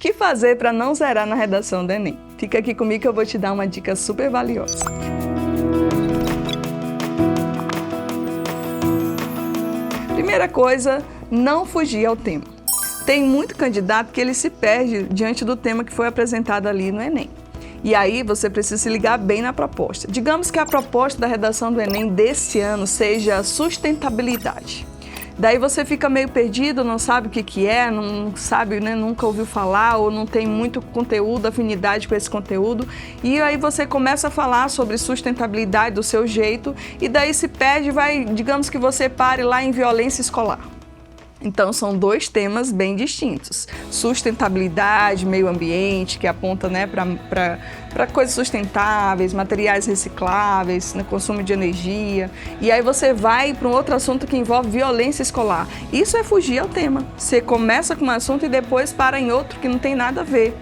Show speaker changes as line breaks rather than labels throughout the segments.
que fazer para não zerar na redação do Enem? Fica aqui comigo que eu vou te dar uma dica super valiosa. Primeira coisa, não fugir ao tema. Tem muito candidato que ele se perde diante do tema que foi apresentado ali no Enem. E aí você precisa se ligar bem na proposta. Digamos que a proposta da redação do Enem desse ano seja sustentabilidade. Daí você fica meio perdido, não sabe o que é, não sabe, né, nunca ouviu falar ou não tem muito conteúdo, afinidade com esse conteúdo. E aí você começa a falar sobre sustentabilidade do seu jeito e daí se perde, digamos que você pare lá em violência escolar. Então, são dois temas bem distintos. Sustentabilidade, meio ambiente, que aponta, né, para coisas sustentáveis, materiais recicláveis, né, consumo de energia. E aí você vai para um outro assunto que envolve violência escolar. Isso é fugir ao tema. Você começa com um assunto e depois para em outro que não tem nada a ver.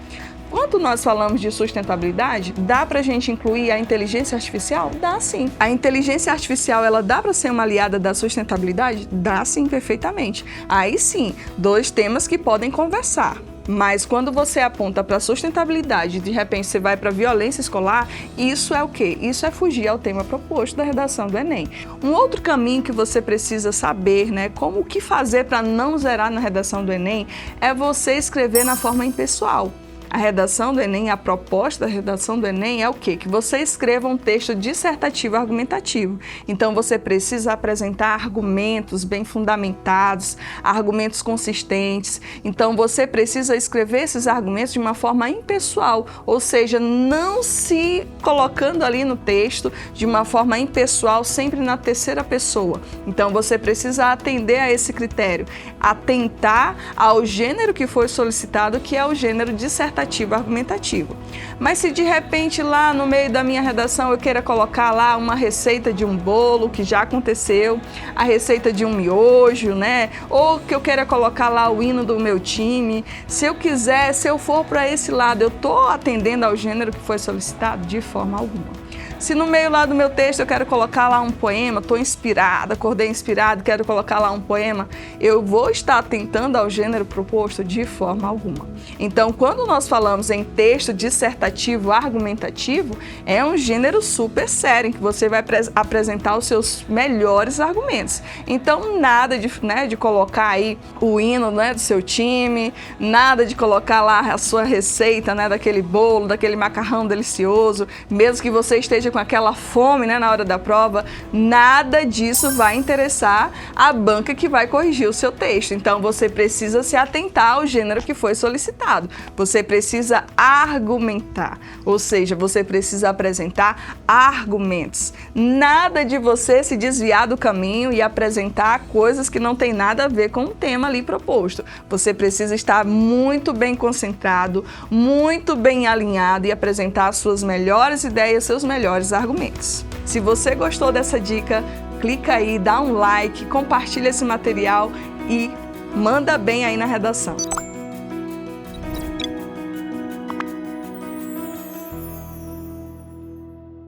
Quando nós falamos de sustentabilidade, dá para a gente incluir a inteligência artificial? Dá sim. A inteligência artificial, ela dá para ser uma aliada da sustentabilidade? Dá sim, perfeitamente. Aí sim, dois temas que podem conversar. Mas quando você aponta para sustentabilidade e de repente você vai para violência escolar, isso é o quê? Isso é fugir ao tema proposto da redação do Enem. Um outro caminho que você precisa saber, né, como o que fazer para não zerar na redação do Enem, é você escrever na forma impessoal. A redação do Enem, a proposta da redação do Enem é o quê? Que você escreva um texto dissertativo argumentativo. Então, você precisa apresentar argumentos bem fundamentados, argumentos consistentes. Então, você precisa escrever esses argumentos de uma forma impessoal, ou seja, não se colocando ali no texto de uma forma impessoal, sempre na terceira pessoa. Então, você precisa atender a esse critério, atentar ao gênero que foi solicitado, que é o gênero dissertativo argumentativo. Mas se de repente lá no meio da minha redação eu queira colocar lá uma receita de um bolo que já aconteceu, a receita de um miojo, né? Ou que eu queira colocar lá o hino do meu time, se eu for para esse lado, eu estou atendendo ao gênero que foi solicitado? De forma alguma. Se no meio lá do meu texto eu quero colocar lá um poema, estou inspirada, acordei inspirado, quero colocar lá um poema, eu vou estar atentando ao gênero proposto? De forma alguma. Então, quando nós falamos em texto dissertativo argumentativo, é um gênero super sério, em que você vai apresentar os seus melhores argumentos. Então, nada de colocar aí o hino, né, do seu time, nada de colocar lá a sua receita, né, daquele bolo, daquele macarrão delicioso, mesmo que você esteja com aquela fome, né, na hora da prova, nada disso vai interessar a banca que vai corrigir o seu texto. Então, você precisa se atentar ao gênero que foi solicitado. Você precisa argumentar, ou seja, você precisa apresentar argumentos. Nada de você se desviar do caminho e apresentar coisas que não tem nada a ver com o tema ali proposto. Você precisa estar muito bem concentrado, muito bem alinhado e apresentar as suas melhores ideias, seus melhores argumentos. Se você gostou dessa dica, clica aí, dá um like, compartilha esse material e manda bem aí na redação.